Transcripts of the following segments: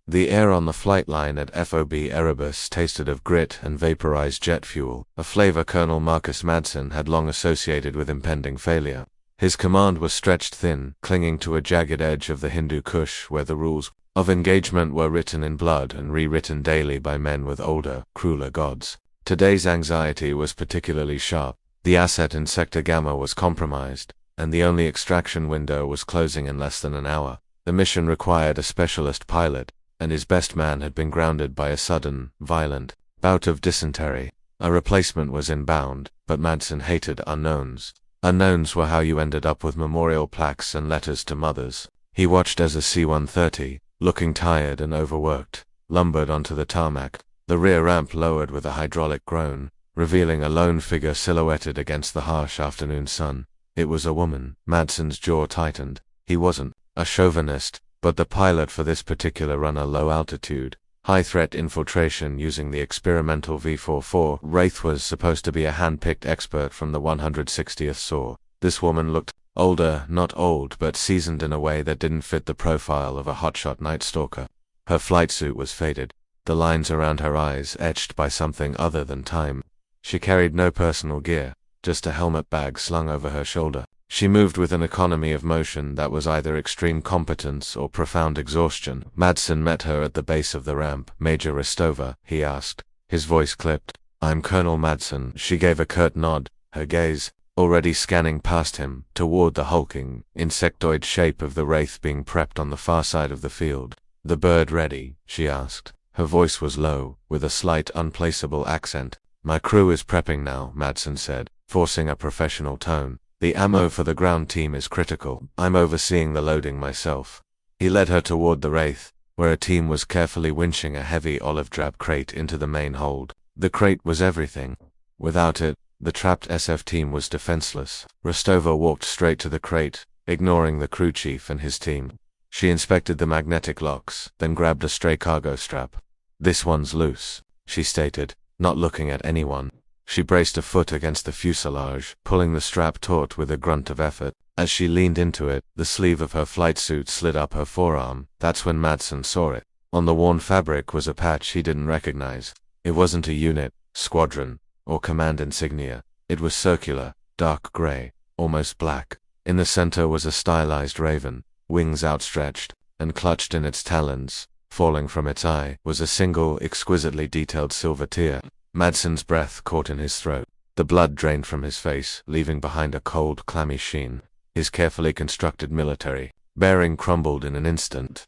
The air on the flight line at FOB Erebus tasted of grit and vaporized jet fuel, a flavor Colonel Marcus Madsen had long associated with impending failure. His command was stretched thin, clinging to a jagged edge of the Hindu Kush where the rules of engagement were written in blood and rewritten daily by men with older, crueler gods. Today's anxiety was particularly sharp. The asset in Sector Gamma was compromised, and the only extraction window was closing in less than an hour. The mission required a specialist pilot, and his best man had been grounded by a sudden, violent bout of dysentery. A replacement was inbound, but Madsen hated unknowns. Unknowns were how you ended up with memorial plaques and letters to mothers. He watched as a C-130, looking tired and overworked, lumbered onto the tarmac. The rear ramp lowered with a hydraulic groan, revealing a lone figure silhouetted against the harsh afternoon sun. It was a woman. Madsen's jaw tightened. He wasn't a chauvinist, but the pilot for this particular run, a low-altitude, high-threat infiltration using the experimental V-44 Wraith, was supposed to be a hand-picked expert from the 160th SOAR. This woman looked older, not old, but seasoned in a way that didn't fit the profile of a hotshot night stalker. Her flight suit was faded, the lines around her eyes etched by something other than time. She carried no personal gear, just a helmet bag slung over her shoulder. She moved with an economy of motion that was either extreme competence or profound exhaustion. Madsen met her at the base of the ramp. "Major Rostova?" he asked. His voice clipped. "I'm Colonel Madsen." She gave a curt nod, her gaze already scanning past him, toward the hulking, insectoid shape of the Wraith being prepped on the far side of the field. "The bird ready?" she asked. Her voice was low, with a slight unplaceable accent. "My crew is prepping now," Madsen said, forcing a professional tone. "The ammo for the ground team is critical. I'm overseeing the loading myself." He led her toward the Wraith, where a team was carefully winching a heavy olive-drab crate into the main hold. The crate was everything. Without it, the trapped SF team was defenseless. Rostova walked straight to the crate, ignoring the crew chief and his team. She inspected the magnetic locks, then grabbed a stray cargo strap. "This one's loose," she stated, not looking at anyone. She braced a foot against the fuselage, pulling the strap taut with a grunt of effort. As she leaned into it, the sleeve of her flight suit slid up her forearm. That's when Madsen saw it. On the worn fabric was a patch he didn't recognize. It wasn't a unit, squadron, or command insignia. It was circular, dark gray, almost black. In the center was a stylized raven, wings outstretched, and clutched in its talons, falling from its eye, was a single, exquisitely detailed silver tear. Madsen's breath caught in his throat. The blood drained from his face, leaving behind a cold, clammy sheen. His carefully constructed military bearing crumbled in an instant.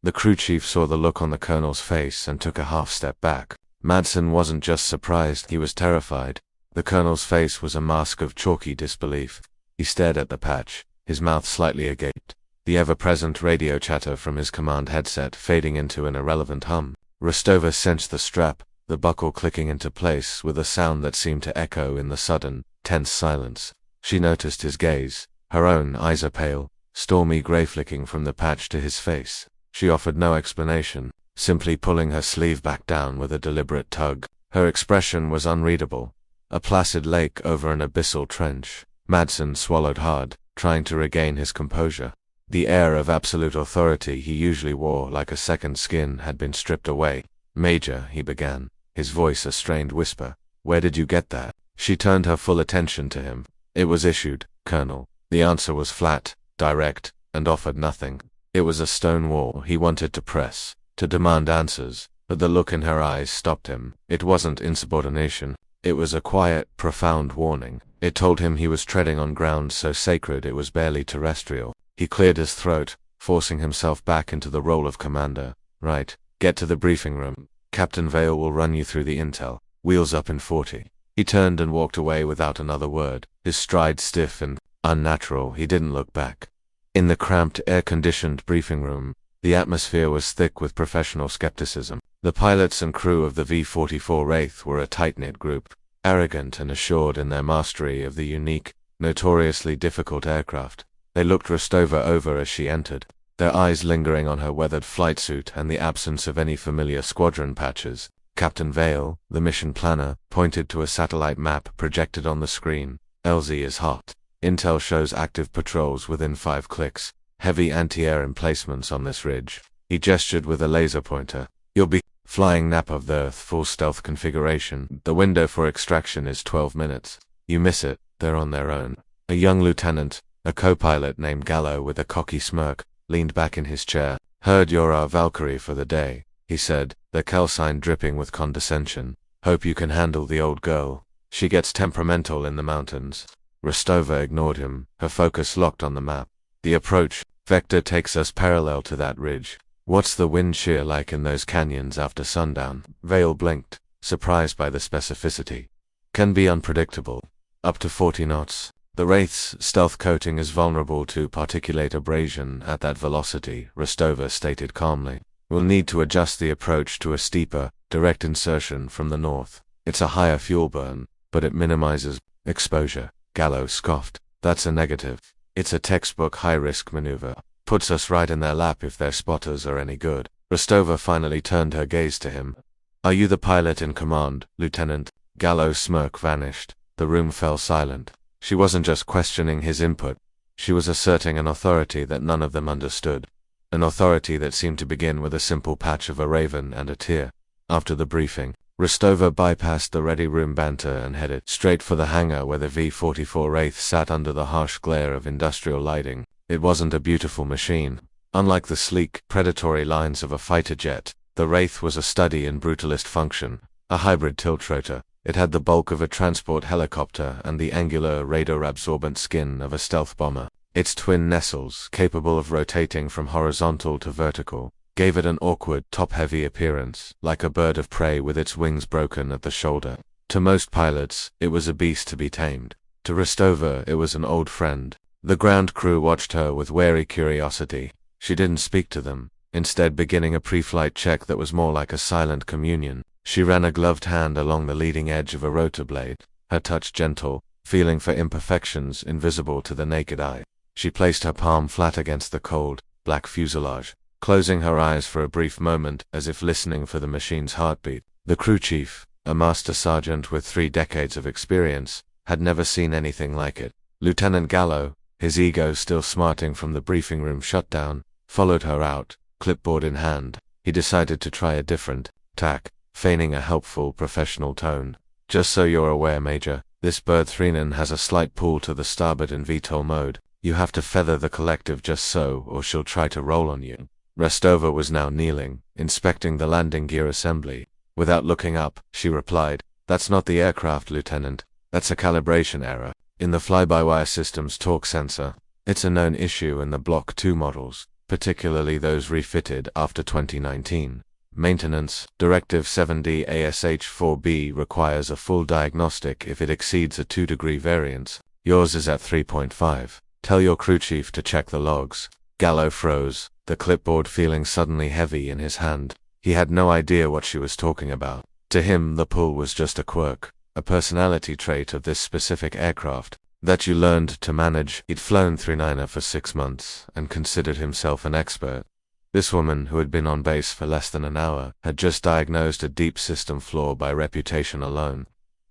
The crew chief saw the look on the colonel's face and took a half-step back. Madsen wasn't just surprised, he was terrified. The colonel's face was a mask of chalky disbelief. He stared at the patch, his mouth slightly agape, the ever-present radio chatter from his command headset fading into an irrelevant hum. Rostova sensed the strap, the buckle clicking into place with a sound that seemed to echo in the sudden, tense silence. She noticed his gaze. Her own eyes are pale, stormy gray flicking from the patch to his face. She offered no explanation, simply pulling her sleeve back down with a deliberate tug. Her expression was unreadable. A placid lake over an abyssal trench. Madsen swallowed hard, trying to regain his composure. The air of absolute authority he usually wore like a second skin had been stripped away. "Major," he began, his voice a strained whisper. "Where did you get that?" She turned her full attention to him. "It was issued, Colonel." The answer was flat, direct, and offered nothing. It was a stone wall he wanted to press, to demand answers, but the look in her eyes stopped him. It wasn't insubordination. It was a quiet, profound warning. It told him he was treading on ground so sacred it was barely terrestrial. He cleared his throat, forcing himself back into the role of commander. "Right. Get to the briefing room. Captain Vale will run you through the intel. Wheels up in 40. He turned and walked away without another word, his stride stiff and unnatural. He didn't look back. In the cramped, air-conditioned briefing room, the atmosphere was thick with professional skepticism. The pilots and crew of the V-44 Wraith were a tight-knit group, arrogant and assured in their mastery of the unique, notoriously difficult aircraft. They looked Rostova over as she entered, their eyes lingering on her weathered flight suit and the absence of any familiar squadron patches. Captain Vale, the mission planner, pointed to a satellite map projected on the screen. "LZ is hot. Intel shows active patrols within 5 clicks. Heavy anti-air emplacements on this ridge." He gestured with a laser pointer. You'll be flying nap of the Earth full stealth configuration. The window for extraction is 12 minutes. You miss it, they're on their own. A young lieutenant, a co-pilot named Gallo with a cocky smirk, leaned back in his chair. Heard you're our Valkyrie for the day, he said, the calcine dripping with condescension. Hope you can handle the old girl. She gets temperamental in the mountains. Rostova ignored him, her focus locked on the map. The approach vector takes us parallel to that ridge. What's the wind shear like in those canyons after sundown? Vale blinked, surprised by the specificity. Can be unpredictable. Up to 40 knots. The Wraith's stealth coating is vulnerable to particulate abrasion at that velocity, Rostova stated calmly. We'll need to adjust the approach to a steeper, direct insertion from the north. It's a higher fuel burn, but it minimizes exposure. Gallo scoffed. That's a negative. It's a textbook high-risk maneuver. Puts us right in their lap if their spotters are any good. Rostova finally turned her gaze to him. Are you the pilot in command, Lieutenant? Gallo's smirk vanished. The room fell silent. She wasn't just questioning his input. She was asserting an authority that none of them understood. An authority that seemed to begin with a simple patch of a raven and a tear. After the briefing, Rostova bypassed the ready room banter and headed straight for the hangar where the V-44 Wraith sat under the harsh glare of industrial lighting. It wasn't a beautiful machine. Unlike the sleek, predatory lines of a fighter jet, the Wraith was a study in brutalist function, a hybrid tiltrotor. It had the bulk of a transport helicopter and the angular, radar-absorbent skin of a stealth bomber. Its twin nestles, capable of rotating from horizontal to vertical, gave it an awkward, top-heavy appearance, like a bird of prey with its wings broken at the shoulder. To most pilots, it was a beast to be tamed. To Rostova, it was an old friend. The ground crew watched her with wary curiosity. She didn't speak to them, instead beginning a pre-flight check that was more like a silent communion. She ran a gloved hand along the leading edge of a rotor blade, her touch gentle, feeling for imperfections invisible to the naked eye. She placed her palm flat against the cold, black fuselage, closing her eyes for a brief moment as if listening for the machine's heartbeat. The crew chief, a master sergeant with 3 decades of experience, had never seen anything like it. Lieutenant Gallo, his ego still smarting from the briefing room shutdown, followed her out, clipboard in hand. He decided to try a different tack, feigning a helpful professional tone. Just so you're aware, Major, this bird Threnan has a slight pull to the starboard in VTOL mode. You have to feather the collective just so, or she'll try to roll on you. Rostova was now kneeling, inspecting the landing gear assembly. Without looking up, she replied, That's not the aircraft, Lieutenant. That's a calibration error in the fly-by-wire system's torque sensor. It's a known issue in the Block 2 models, particularly those refitted after 2019. Maintenance, Directive 7D ASH4B requires a full diagnostic if it exceeds a 2-degree variance. Yours is at 3.5. Tell your crew chief to check the logs. Gallo froze, the clipboard feeling suddenly heavy in his hand. He had no idea what she was talking about. To him, the pull was just a quirk, a personality trait of this specific aircraft that you learned to manage. He'd flown 39er for 6 months and considered himself an expert. This woman, who had been on base for less than an hour, had just diagnosed a deep system flaw by reputation alone.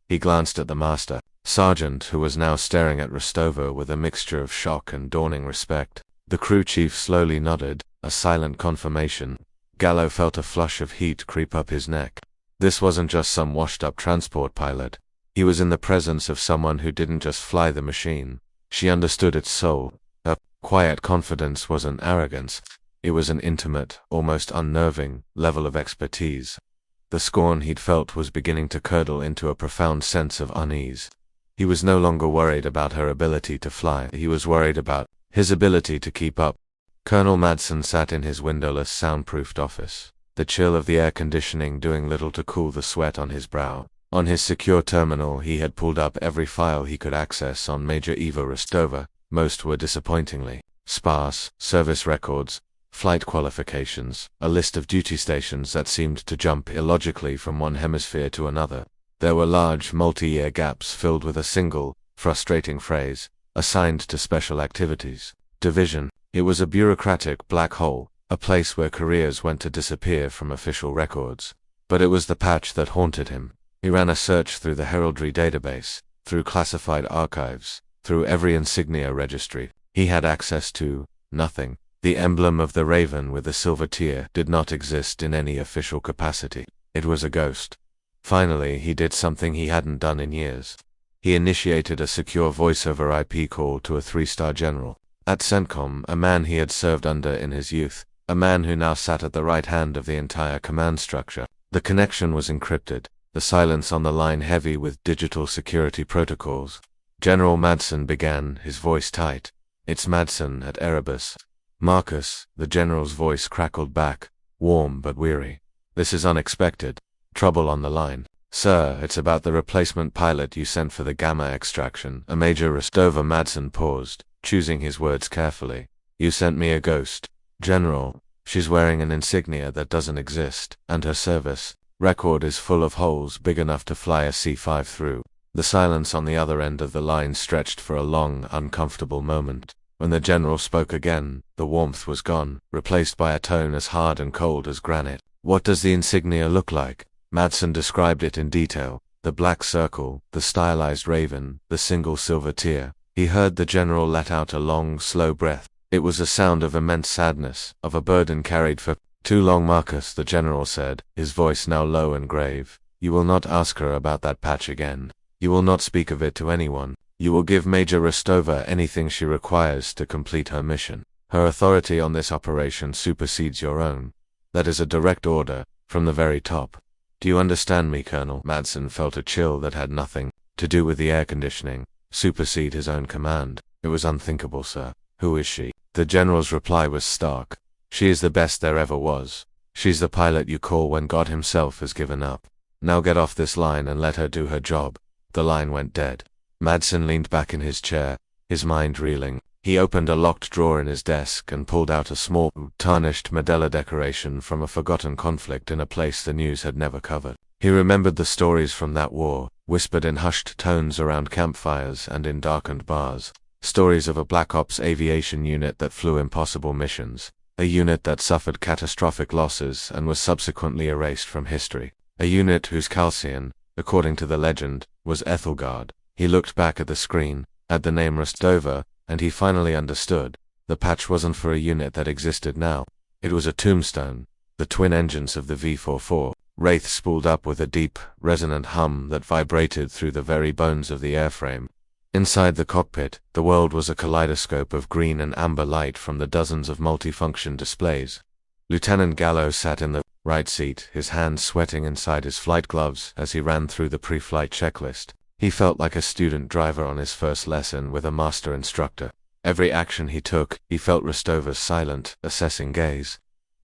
He glanced at the master sergeant, who was now staring at Rostova with a mixture of shock and dawning respect. The crew chief slowly nodded, a silent confirmation. Gallo felt a flush of heat creep up his neck. This wasn't just some washed-up transport pilot. He was in the presence of someone who didn't just fly the machine. She understood its soul. Her quiet confidence wasn't arrogance. It was an intimate, almost unnerving, level of expertise. The scorn he'd felt was beginning to curdle into a profound sense of unease. He was no longer worried about her ability to fly. He was worried about his ability to keep up. Colonel Madsen sat in his windowless, soundproofed office, the chill of the air conditioning doing little to cool the sweat on his brow. On his secure terminal, he had pulled up every file he could access on Major Eva Rostova. Most were disappointingly sparse: service records, flight qualifications, a list of duty stations that seemed to jump illogically from one hemisphere to another. There were large, multi-year gaps filled with a single, frustrating phrase, assigned to special activities. Division. It was a bureaucratic black hole, a place where careers went to disappear from official records. But it was the patch that haunted him. He ran a search through the heraldry database, through classified archives, through every insignia registry. He had access to nothing. The emblem of the raven with the silver tear did not exist in any official capacity. It was a ghost. Finally, he did something he hadn't done in years. He initiated a secure voice-over IP call to a 3-star general at CENTCOM, a man he had served under in his youth, a man who now sat at the right hand of the entire command structure. The connection was encrypted, the silence on the line heavy with digital security protocols. General Madsen began, his voice tight. "It's Madsen at Erebus." "Marcus," the general's voice crackled back, warm but weary. "This is unexpected. Trouble on the line." "Sir, it's about the replacement pilot you sent for the gamma extraction." A Major Rostova. Madsen paused, choosing his words carefully. "You sent me a ghost, General. She's wearing an insignia that doesn't exist, and her service record is full of holes big enough to fly a C-5 through." The silence on the other end of the line stretched for a long, uncomfortable moment. When the general spoke again, the warmth was gone, replaced by a tone as hard and cold as granite. "What does the insignia look like?" Madsen described it in detail. The black circle, the stylized raven, the single silver tear. He heard the general let out a long, slow breath. It was a sound of immense sadness, of a burden carried for too long. "Marcus," the general said, his voice now low and grave, "you will not ask her about that patch again. You will not speak of it to anyone. You will give Major Rostova anything she requires to complete her mission. Her authority on this operation supersedes your own. That is a direct order, from the very top. Do you understand me, Colonel?" Madsen felt a chill that had nothing to do with the air conditioning. Supersede his own command. It was unthinkable, sir. "Who is she?" The general's reply was stark. "She is the best there ever was. She's the pilot you call when God himself has given up. Now get off this line and let her do her job." The line went dead. Madsen leaned back in his chair, his mind reeling. He opened a locked drawer in his desk and pulled out a small, tarnished Medela decoration from a forgotten conflict in a place the news had never covered. He remembered the stories from that war, whispered in hushed tones around campfires and in darkened bars. Stories of a Black Ops aviation unit that flew impossible missions. A unit that suffered catastrophic losses and was subsequently erased from history. A unit whose Calcian, according to the legend, was Ethelgard. He looked back at the screen, at the name Rostova, and he finally understood. The patch wasn't for a unit that existed now. It was a tombstone. The twin engines of the V-44 Wraith spooled up with a deep, resonant hum that vibrated through the very bones of the airframe. Inside the cockpit, the world was a kaleidoscope of green and amber light from the dozens of multifunction displays. Lieutenant Gallo sat in the right seat, his hands sweating inside his flight gloves as he ran through the pre-flight checklist. He felt like a student driver on his first lesson with a master instructor. Every action he took, he felt Rostova's silent, assessing gaze.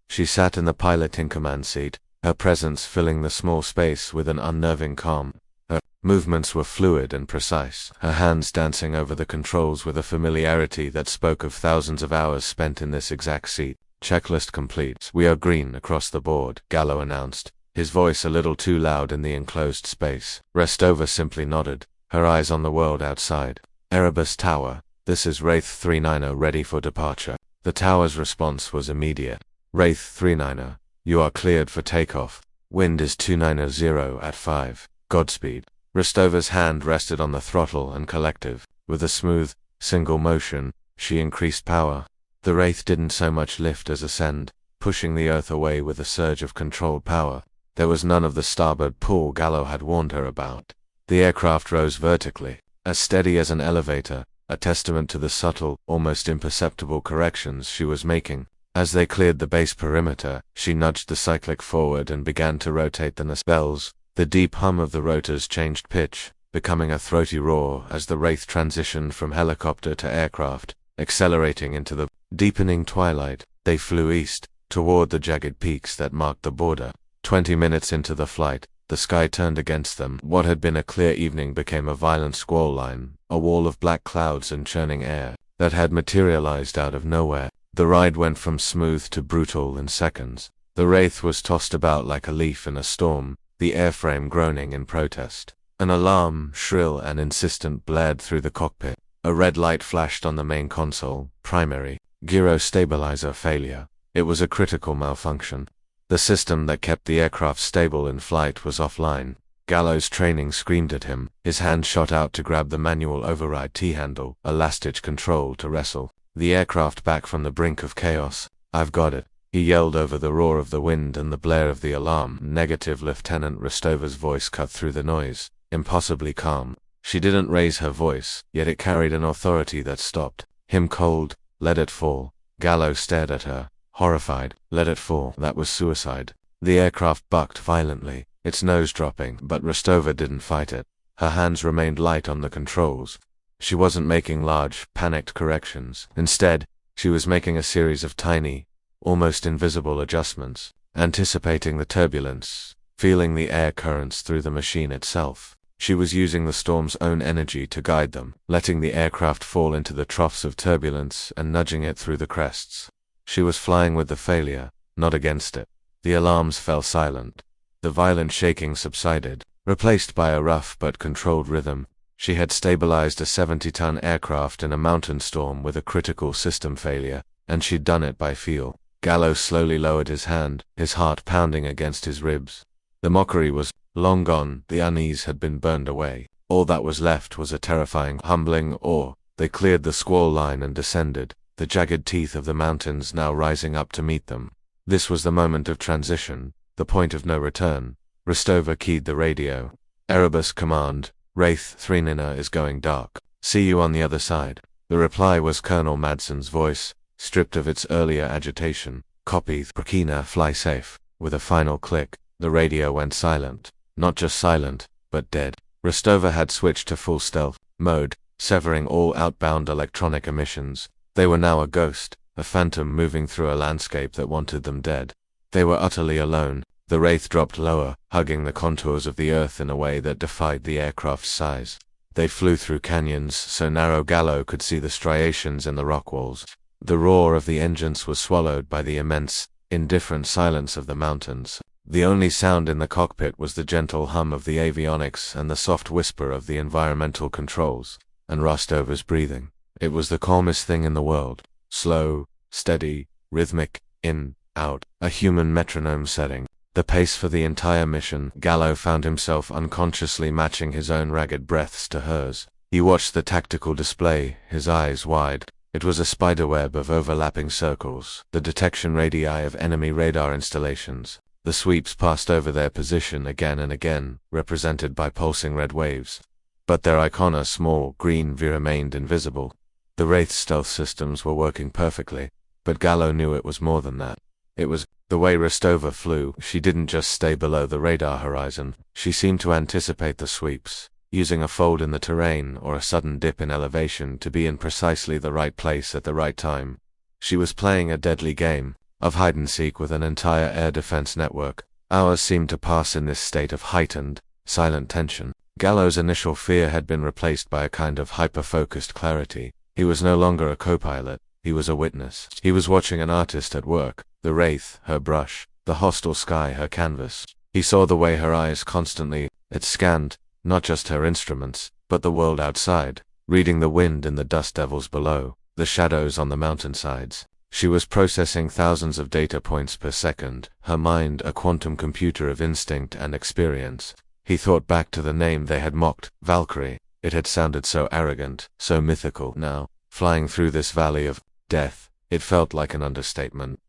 She sat in the pilot in command seat, her presence filling the small space with an unnerving calm. Her movements were fluid and precise, her hands dancing over the controls with a familiarity that spoke of thousands of hours spent in this exact seat. "Checklist complete. We are green across the board," Gallo announced, his voice a little too loud in the enclosed space. Rostova simply nodded, her eyes on the world outside. "Erebus Tower, this is Wraith 390 ready for departure." The tower's response was immediate. "Wraith 390, you are cleared for takeoff. Wind is 290 at 5. Godspeed." Rostova's hand rested on the throttle and collective. With a smooth, single motion, she increased power. The Wraith didn't so much lift as ascend, pushing the Earth away with a surge of controlled power. There was none of the starboard pull Gallo had warned her about. The aircraft rose vertically, as steady as an elevator, a testament to the subtle, almost imperceptible corrections she was making. As they cleared the base perimeter, she nudged the cyclic forward and began to rotate the nacelles. The deep hum of the rotors changed pitch, becoming a throaty roar as the Wraith transitioned from helicopter to aircraft, accelerating into the deepening twilight. They flew east, toward the jagged peaks that marked the border. 20 minutes into the flight, the sky turned against them. What had been a clear evening became a violent squall line, a wall of black clouds and churning air that had materialized out of nowhere. The ride went from smooth to brutal in seconds. The Wraith was tossed about like a leaf in a storm, the airframe groaning in protest. An alarm, shrill and insistent, blared through the cockpit. A red light flashed on the main console. Primary gyro stabilizer failure. It was a critical malfunction. The system that kept the aircraft stable in flight was offline. Gallo's training screamed at him. His hand shot out to grab the manual override T-handle, a last-ditch control to wrestle. the aircraft back from the brink of chaos. "I've got it," he yelled over the roar of the wind and the blare of the alarm. Negative. Lieutenant Rostova's voice cut through the noise, impossibly calm. She didn't raise her voice, yet it carried an authority that stopped him cold. "Let it fall." Gallo stared at her, horrified. "Let it fall." That was suicide. The aircraft bucked violently, its nose dropping, but Rostova didn't fight it. Her hands remained light on the controls. She wasn't making large, panicked corrections. Instead, she was making a series of tiny, almost invisible adjustments, anticipating the turbulence, feeling the air currents through the machine itself. She was using the storm's own energy to guide them, letting the aircraft fall into the troughs of turbulence and nudging it through the crests. She was flying with the failure, not against it. The alarms fell silent. The violent shaking subsided, replaced by a rough but controlled rhythm. She had stabilized a 70-ton aircraft in a mountain storm with a critical system failure, and she'd done it by feel. Gallo slowly lowered his hand, his heart pounding against his ribs. The mockery was long gone, the unease had been burned away. All that was left was a terrifying, humbling awe. They cleared the squall line and descended, the jagged teeth of the mountains now rising up to meet them. This was the moment of transition, the point of no return. Rostova keyed the radio. "Erebus command, Wraith 3 Nina is going dark. See you on the other side." The reply was Colonel Madsen's voice, stripped of its earlier agitation. "Copy, Prakina, fly safe." With a final click, the radio went silent. Not just silent, but dead. Rostova had switched to full stealth mode, severing all outbound electronic emissions. They were now a ghost, a phantom moving through a landscape that wanted them dead. They were utterly alone. The Wraith dropped lower, hugging the contours of the earth in a way that defied the aircraft's size. They flew through canyons so narrow Gallo could see the striations in the rock walls. The roar of the engines was swallowed by the immense, indifferent silence of the mountains. The only sound in the cockpit was the gentle hum of the avionics and the soft whisper of the environmental controls, and Rostova's breathing. It was the calmest thing in the world. Slow, steady, rhythmic, in, out, a human metronome setting the pace for the entire mission. Gallo found himself unconsciously matching his own ragged breaths to hers. He watched the tactical display, his eyes wide. It was a spiderweb of overlapping circles, the detection radii of enemy radar installations. The sweeps passed over their position again and again, represented by pulsing red waves. But their icona small, green V remained invisible. The Wraith's stealth systems were working perfectly, but Gallo knew it was more than that. It was the way Rostova flew. She didn't just stay below the radar horizon. She seemed to anticipate the sweeps, using a fold in the terrain or a sudden dip in elevation to be in precisely the right place at the right time. She was playing a deadly game of hide-and-seek with an entire air defense network. Hours seemed to pass in this state of heightened, silent tension. Gallo's initial fear had been replaced by a kind of hyper-focused clarity. He was no longer a co-pilot, he was a witness. He was watching an artist at work, the Wraith, her brush, the hostile sky, her canvas. He saw the way her eyes constantly, it scanned, not just her instruments, but the world outside, reading the wind and the dust devils below, the shadows on the mountainsides. She was processing thousands of data points per second, her mind a quantum computer of instinct and experience. He thought back to the name they had mocked, Valkyrie. It had sounded so arrogant, so mythical. Now, flying through this valley of death, it felt like an understatement.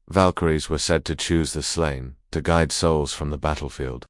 Valkyries were said to choose the slain, to guide souls from the battlefield.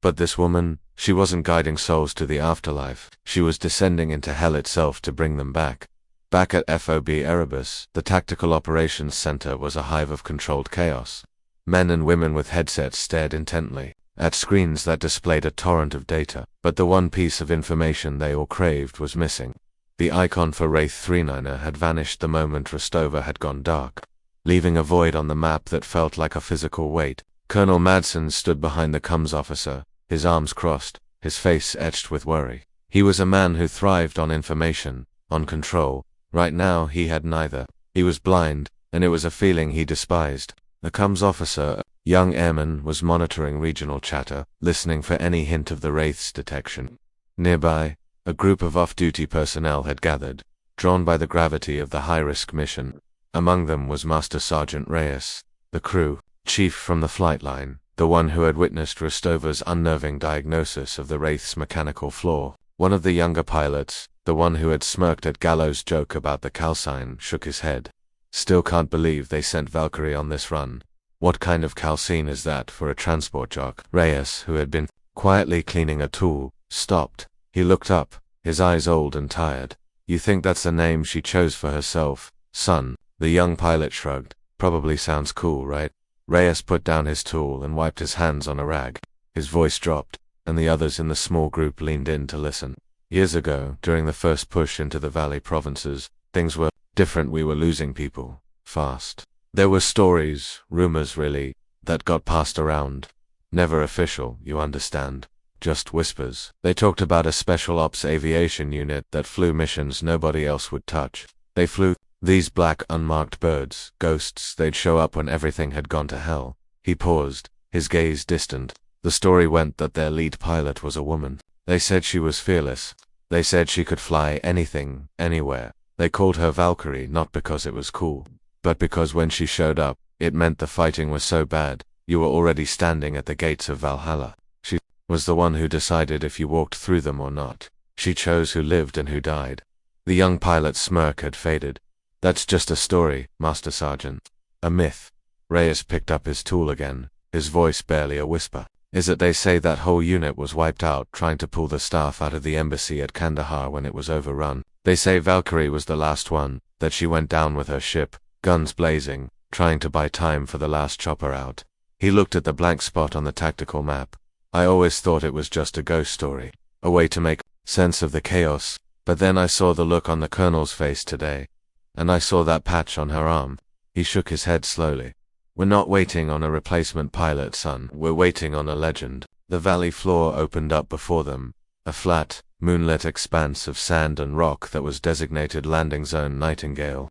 But this woman, she wasn't guiding souls to the afterlife. She was descending into hell itself to bring them back. Back at FOB Erebus, the Tactical Operations Center was a hive of controlled chaos. Men and women with headsets stared intently at screens that displayed a torrent of data, but the one piece of information they all craved was missing. The icon for Wraith 39er had vanished the moment Rostova had gone dark, leaving a void on the map that felt like a physical weight. Colonel Madsen stood behind the comms officer, his arms crossed, his face etched with worry. He was a man who thrived on information, on control. Right now he had neither. He was blind, and it was a feeling he despised. The comms officer, a young airman, was monitoring regional chatter, listening for any hint of the Wraith's detection. Nearby, a group of off-duty personnel had gathered, drawn by the gravity of the high-risk mission. Among them was Master Sergeant Reyes, the crew chief from the flight line, the one who had witnessed Rostova's unnerving diagnosis of the Wraith's mechanical flaw. One of the younger pilots, The one who had smirked at Gallo's joke about the calcine shook his head. Still can't believe they sent Valkyrie on this run. What kind of calcine is that for a transport jock? Reyes, who had been quietly cleaning a tool, stopped. He looked up, his eyes old and tired. You think that's the name she chose for herself, son? The young pilot shrugged. Probably sounds cool, right? Reyes put down his tool and wiped his hands on a rag. His voice dropped, and the others in the small group leaned in to listen. Years ago, during the first push into the Valley provinces, things were different. We were losing people, fast. There were stories, rumors really, that got passed around. Never official, you understand. Just whispers. They talked about a special ops aviation unit that flew missions nobody else would touch. They flew these black unmarked birds, ghosts. They'd show up when everything had gone to hell. He paused, his gaze distant. The story went that their lead pilot was a woman. They said she was fearless. They said she could fly anything, anywhere. They called her Valkyrie not because it was cool, but because when she showed up, it meant the fighting was so bad, you were already standing at the gates of Valhalla. She was the one who decided if you walked through them or not. She chose who lived and who died. The young pilot's smirk had faded. That's just a story, Master Sergeant. A myth. Reyes picked up his tool again, his voice barely a whisper. Is it they say that whole unit was wiped out trying to pull the staff out of the embassy at Kandahar when it was overrun. They say Valkyrie was the last one, that she went down with her ship, guns blazing, trying to buy time for the last chopper out. He looked at the blank spot on the tactical map. I always thought it was just a ghost story, a way to make sense of the chaos, but then I saw the look on the colonel's face today, and I saw that patch on her arm. He shook his head slowly. We're not waiting on a replacement pilot, son. We're waiting on a legend. The valley floor opened up before them, a flat, moonlit expanse of sand and rock that was designated Landing Zone Nightingale.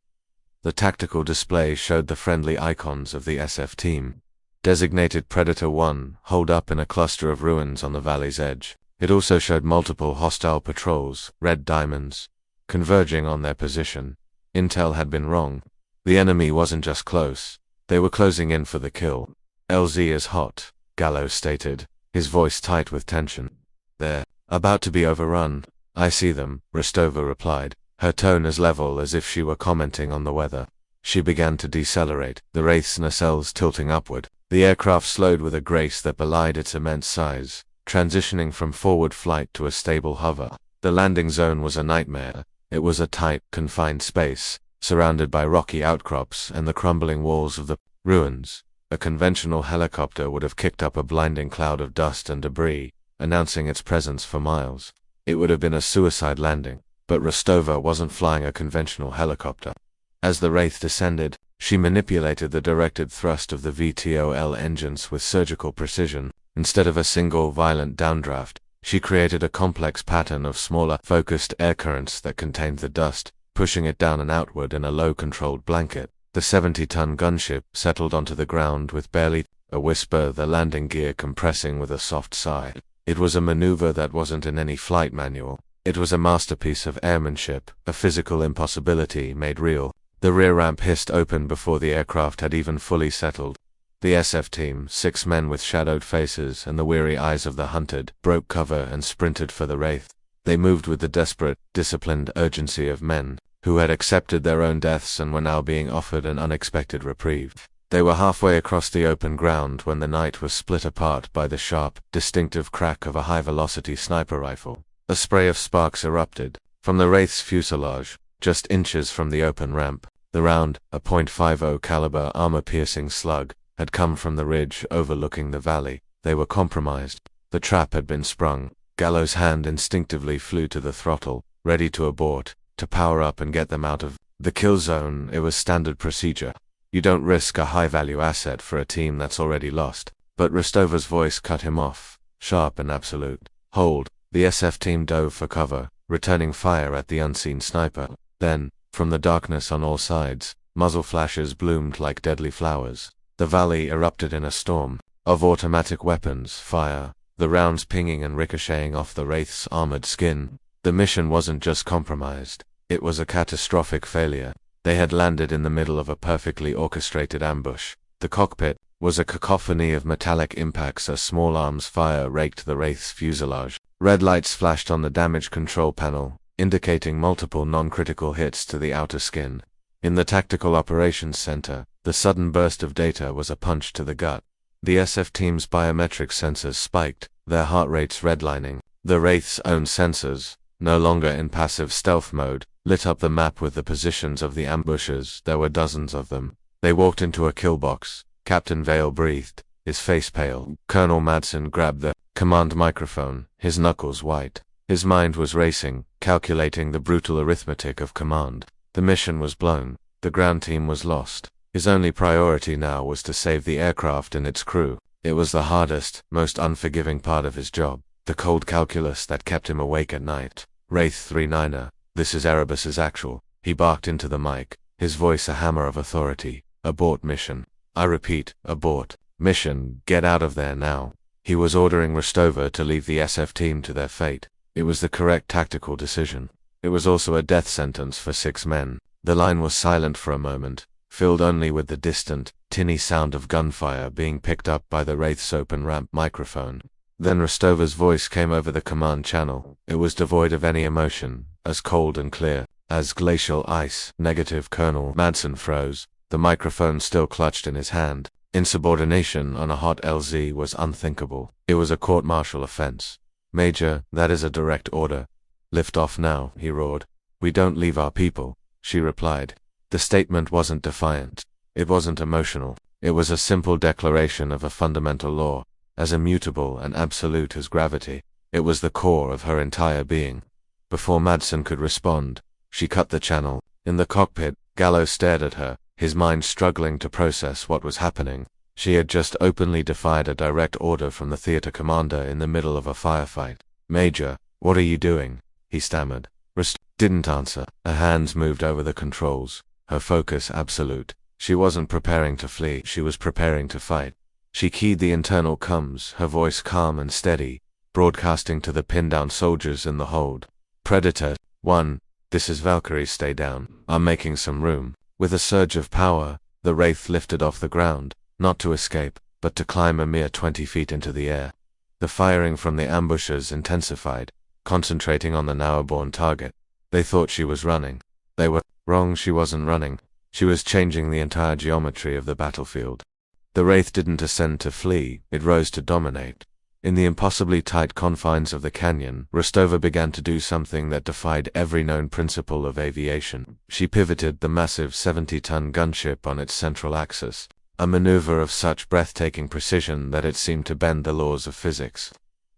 The tactical display showed the friendly icons of the SF team. Designated Predator 1, holed up in a cluster of ruins on the valley's edge. It also showed multiple hostile patrols, red diamonds, converging on their position. Intel had been wrong. The enemy wasn't just close. They were closing in for the kill. LZ is hot, Gallo stated, his voice tight with tension. They're about to be overrun. I see them, Rostova replied, her tone as level as if she were commenting on the weather. She began to decelerate, the Wraith's nacelles tilting upward. The aircraft slowed with a grace that belied its immense size, transitioning from forward flight to a stable hover. The landing zone was a nightmare. It was a tight, confined space, surrounded by rocky outcrops and the crumbling walls of the ruins. A conventional helicopter would have kicked up a blinding cloud of dust and debris, announcing its presence for miles. It would have been a suicide landing, but Rostova wasn't flying a conventional helicopter. As the Wraith descended, she manipulated the directed thrust of the VTOL engines with surgical precision. Instead of a single violent downdraft, she created a complex pattern of smaller, focused air currents that contained the dust, pushing it down and outward in a low-controlled blanket. The 70-ton gunship settled onto the ground with barely a whisper, the landing gear compressing with a soft sigh. It was a maneuver that wasn't in any flight manual. It was a masterpiece of airmanship, a physical impossibility made real. The rear ramp hissed open before the aircraft had even fully settled. The SF team, 6 men with shadowed faces and the weary eyes of the hunted, broke cover and sprinted for the Wraith. They moved with the desperate, disciplined urgency of men who had accepted their own deaths and were now being offered an unexpected reprieve. They were halfway across the open ground when the night was split apart by the sharp, distinctive crack of a high-velocity sniper rifle. A spray of sparks erupted. From the Wraith's fuselage, just inches from the open ramp, the round, a .50 caliber armor-piercing slug, had come from the ridge overlooking the valley. They were compromised. The trap had been sprung. Gallo's hand instinctively flew to the throttle, ready to abort, to power up and get them out of the kill zone. It was standard procedure. You don't risk a high-value asset for a team that's already lost. But Rostova's voice cut him off, sharp and absolute. Hold. The SF team dove for cover, returning fire at the unseen sniper. Then, from the darkness on all sides, muzzle flashes bloomed like deadly flowers. The valley erupted in a storm of automatic weapons fire, the rounds pinging and ricocheting off the Wraith's armored skin. The mission wasn't just compromised, it was a catastrophic failure. They had landed in the middle of a perfectly orchestrated ambush. The cockpit was a cacophony of metallic impacts as small arms fire raked the Wraith's fuselage. Red lights flashed on the damage control panel, indicating multiple non-critical hits to the outer skin. In the Tactical Operations Center, the sudden burst of data was a punch to the gut. The SF team's biometric sensors spiked, their heart rates redlining. The Wraith's own sensors, no longer in passive stealth mode, lit up the map with the positions of the ambushes. There were dozens of them. They walked into a kill box. Captain Vale breathed, his face pale. Colonel Madsen grabbed the command microphone, his knuckles white. His mind was racing, calculating the brutal arithmetic of command. The mission was blown. The ground team was lost. His only priority now was to save the aircraft and its crew. It was the hardest, most unforgiving part of his job. The cold calculus that kept him awake at night. Wraith 39er, this is Erebus's actual. He barked into the mic, his voice a hammer of authority. Abort mission. I repeat, abort. Mission, get out of there now. He was ordering Rostova to leave the SF team to their fate. It was the correct tactical decision. It was also a death sentence for 6 men. The line was silent for a moment, filled only with the distant, tinny sound of gunfire being picked up by the Wraith's open ramp microphone. Then Rostova's voice came over the command channel. It was devoid of any emotion, as cold and clear as glacial ice. Negative. Colonel Madsen froze, the microphone still clutched in his hand. Insubordination on a hot LZ was unthinkable. It was a court-martial offense. Major, that is a direct order. Lift off now, he roared. We don't leave our people, she replied. The statement wasn't defiant. It wasn't emotional. It was a simple declaration of a fundamental law, as immutable and absolute as gravity. It was the core of her entire being. Before Madsen could respond, she cut the channel. In the cockpit, Gallo stared at her, his mind struggling to process what was happening. She had just openly defied a direct order from the theater commander in the middle of a firefight. Major, what are you doing? He stammered. Rest didn't answer. Her hands moved over the controls, her focus absolute. She wasn't preparing to flee, she was preparing to fight. She keyed the internal comms, her voice calm and steady, broadcasting to the pinned-down soldiers in the hold. Predator 1, this is Valkyrie, stay down. I'm making some room. With a surge of power, the Wraith lifted off the ground, not to escape, but to climb a mere 20 feet into the air. The firing from the ambushers intensified, concentrating on the now-aborn target. They thought she was running. They were wrong, she wasn't running. She was changing the entire geometry of the battlefield. The Wraith didn't ascend to flee, it rose to dominate. In the impossibly tight confines of the canyon, Rostova began to do something that defied every known principle of aviation. She pivoted the massive 70-ton gunship on its central axis, a maneuver of such breathtaking precision that it seemed to bend the laws of physics.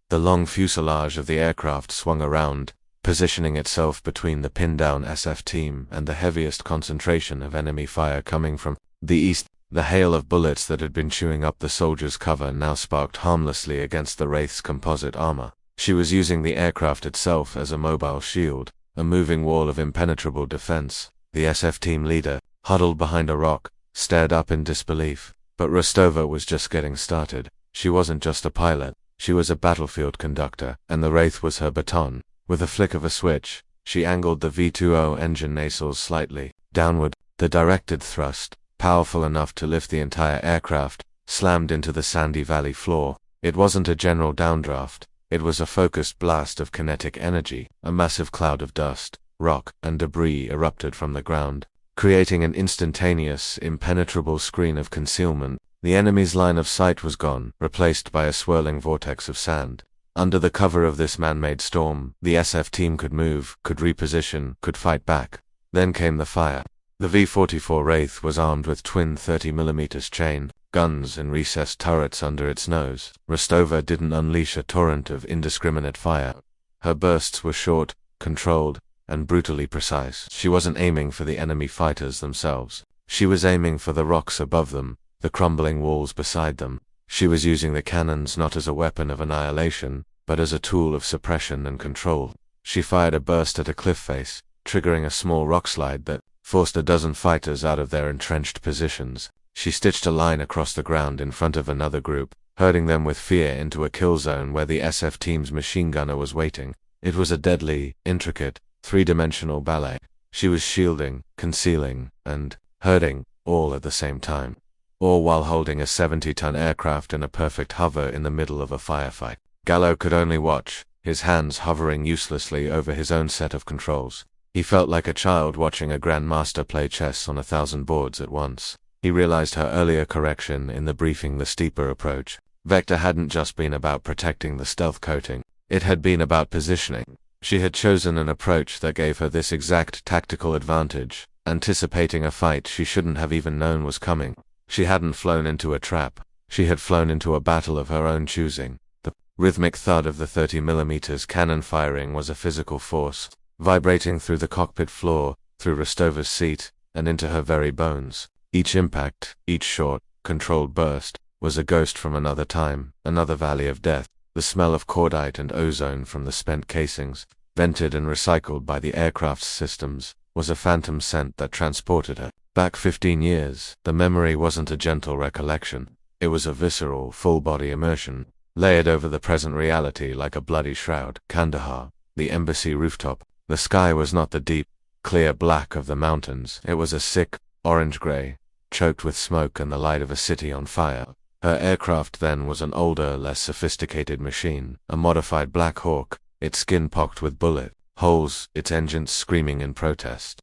The long fuselage of the aircraft swung around, positioning itself between the pinned-down SF team and the heaviest concentration of enemy fire coming from the east. The hail of bullets that had been chewing up the soldiers' cover now sparked harmlessly against the Wraith's composite armor. She was using the aircraft itself as a mobile shield, a moving wall of impenetrable defense. The SF team leader, huddled behind a rock, stared up in disbelief. But Rostova was just getting started. She wasn't just a pilot, she was a battlefield conductor, and the Wraith was her baton. With a flick of a switch, she angled the V-20 engine nacelles slightly downward. The directed thrust, powerful enough to lift the entire aircraft, slammed into the sandy valley floor. It wasn't a general downdraft, it was a focused blast of kinetic energy. A massive cloud of dust, rock, and debris erupted from the ground, creating an instantaneous, impenetrable screen of concealment. The enemy's line of sight was gone, replaced by a swirling vortex of sand. Under the cover of this man-made storm, the SF team could move, could reposition, could fight back. Then came the fire. The V-44 Wraith was armed with twin 30mm chain guns and recessed turrets under its nose. Rostova didn't unleash a torrent of indiscriminate fire. Her bursts were short, controlled, and brutally precise. She wasn't aiming for the enemy fighters themselves. She was aiming for the rocks above them, the crumbling walls beside them. She was using the cannons not as a weapon of annihilation, but as a tool of suppression and control. She fired a burst at a cliff face, triggering a small rockslide that forced a dozen fighters out of their entrenched positions. She stitched a line across the ground in front of another group, herding them with fear into a kill zone where the SF team's machine gunner was waiting. It was a deadly, intricate, three-dimensional ballet. She was shielding, concealing, and herding, all at the same time. All while holding a 70-ton aircraft in a perfect hover in the middle of a firefight. Gallo could only watch, his hands hovering uselessly over his own set of controls. He felt like a child watching a grandmaster play chess on 1,000 boards at once. He realized her earlier correction in the briefing, the steeper approach. Vector hadn't just been about protecting the stealth coating. It had been about positioning. She had chosen an approach that gave her this exact tactical advantage, anticipating a fight she shouldn't have even known was coming. She hadn't flown into a trap. She had flown into a battle of her own choosing. The rhythmic thud of the 30mm cannon firing was a physical force, vibrating through the cockpit floor, through Rostova's seat, and into her very bones. Each impact, each short, controlled burst, was a ghost from another time, another valley of death. The smell of cordite and ozone from the spent casings, vented and recycled by the aircraft's systems, was a phantom scent that transported her back 15 years. The memory wasn't a gentle recollection. It was a visceral, full-body immersion, layered over the present reality like a bloody shroud. Kandahar, the embassy rooftop. The sky was not the deep, clear black of the mountains. It was a sick, orange-gray, choked with smoke and the light of a city on fire. Her aircraft then was an older, less sophisticated machine, a modified Black Hawk, its skin pocked with bullet holes, its engines screaming in protest.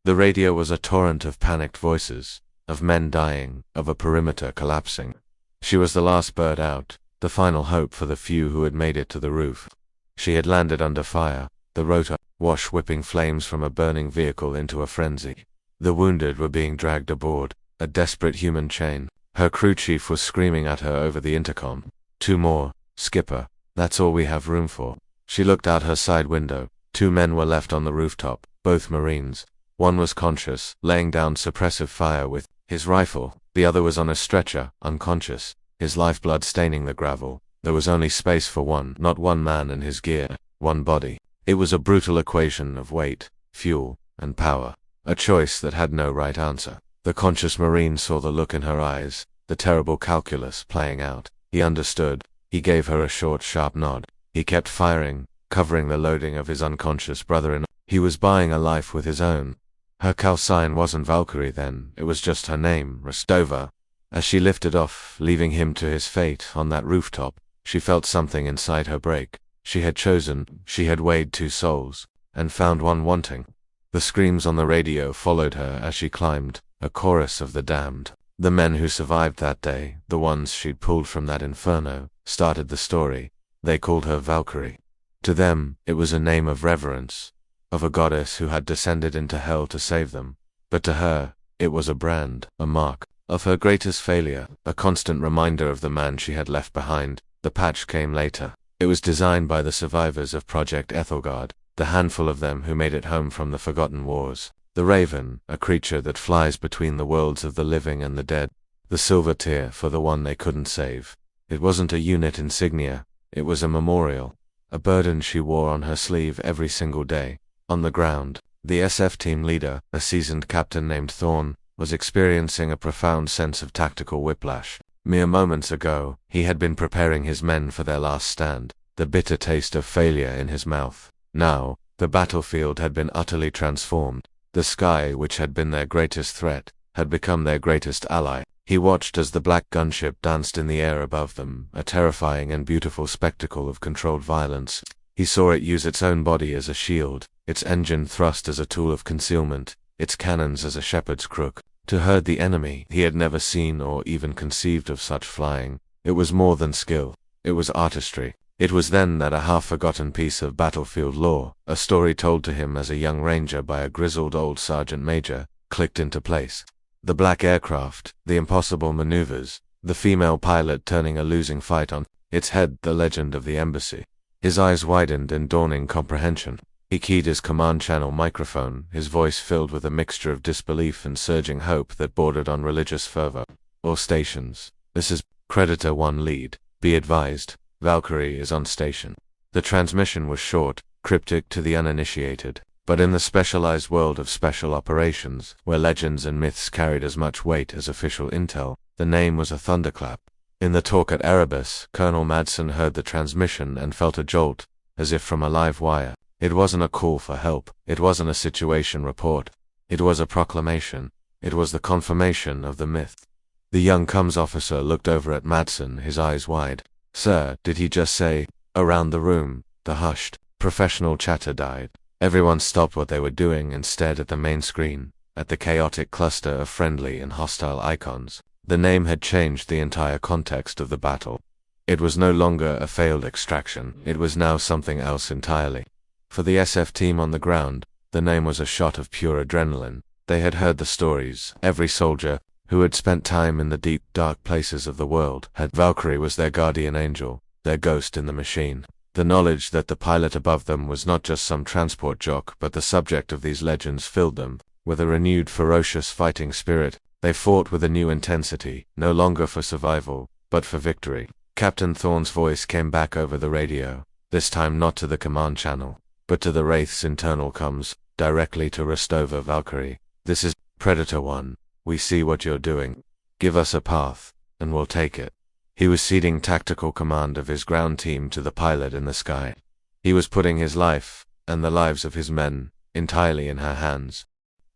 The radio was a torrent of panicked voices, of men dying, of a perimeter collapsing. She was the last bird out, the final hope for the few who had made it to the roof. She had landed under fire, the rotor wash whipping flames from a burning vehicle into a frenzy. The wounded were being dragged aboard, a desperate human chain. Her crew chief was screaming at her over the intercom. 2 more, skipper, that's all we have room for. She looked out her side window. 2 men were left on the rooftop, both Marines. One was conscious, laying down suppressive fire with his rifle. The other was on a stretcher, unconscious, his lifeblood staining the gravel. There was only space for one, not one man and his gear, one body. It was a brutal equation of weight, fuel, and power, a choice that had no right answer. The conscious Marine saw the look in her eyes, the terrible calculus playing out. He understood. He gave her a short, sharp nod. He kept firing, covering the loading of his unconscious brother-in-law. He was buying a life with his own. Her call sign wasn't Valkyrie then, it was just her name, Rostova. As she lifted off, leaving him to his fate on that rooftop, she felt something inside her break. She had chosen, she had weighed 2 souls, and found one wanting. The screams on the radio followed her as she climbed, a chorus of the damned. The men who survived that day, the ones she'd pulled from that inferno, started the story. They called her Valkyrie. To them, it was a name of reverence, of a goddess who had descended into hell to save them. But to her, it was a brand, a mark, of her greatest failure, a constant reminder of the man she had left behind. The patch came later. It was designed by the survivors of Project Ethelgard, the handful of them who made it home from the forgotten wars. The Raven, a creature that flies between the worlds of the living and the dead. The silver tear for the one they couldn't save. It wasn't a unit insignia, it was a memorial, a burden she wore on her sleeve every single day. On the ground, the SF team leader, a seasoned captain named Thorne, was experiencing a profound sense of tactical whiplash. Mere moments ago, he had been preparing his men for their last stand, the bitter taste of failure in his mouth. Now, the battlefield had been utterly transformed. The sky, which had been their greatest threat, had become their greatest ally. He watched as the black gunship danced in the air above them, a terrifying and beautiful spectacle of controlled violence. He saw it use its own body as a shield, its engine thrust as a tool of concealment, its cannons as a shepherd's crook, to herd the enemy. He had never seen or even conceived of such flying. It was more than skill. It was artistry. It was then that a half-forgotten piece of battlefield lore, a story told to him as a young ranger by a grizzled old sergeant major, clicked into place. The black aircraft, the impossible maneuvers, the female pilot turning a losing fight on its head, the legend of the embassy. His eyes widened in dawning comprehension. He keyed his command channel microphone, his voice filled with a mixture of disbelief and surging hope that bordered on religious fervor. All stations. This is Predator 1 lead. Be advised, Valkyrie is on station. The transmission was short, cryptic to the uninitiated, but in the specialized world of special operations, where legends and myths carried as much weight as official intel, the name was a thunderclap. In the talk at Erebus, Colonel Madsen heard the transmission and felt a jolt, as if from a live wire. It wasn't a call for help, it wasn't a situation report. It was a proclamation. It was the confirmation of the myth. The young comms officer looked over at Madsen, his eyes wide. "Sir, did he just say, around the room?" The hushed, professional chatter died. Everyone stopped what they were doing and stared at the main screen, at the chaotic cluster of friendly and hostile icons. The name had changed the entire context of the battle. It was no longer a failed extraction, it was now something else entirely. For the SF team on the ground, the name was a shot of pure adrenaline. They had heard the stories. Every soldier, who had spent time in the deep, dark places of the world, had Valkyrie was their guardian angel, their ghost in the machine. The knowledge that the pilot above them was not just some transport jock but the subject of these legends filled them with a renewed ferocious fighting spirit. They fought with a new intensity, no longer for survival, but for victory. Captain Thorne's voice came back over the radio, this time not to the command channel, but to the Wraith's internal comms, directly to Rostova Valkyrie. This is Predator 1. We see what you're doing. Give us a path, and we'll take it. He was ceding tactical command of his ground team to the pilot in the sky. He was putting his life, and the lives of his men, entirely in her hands.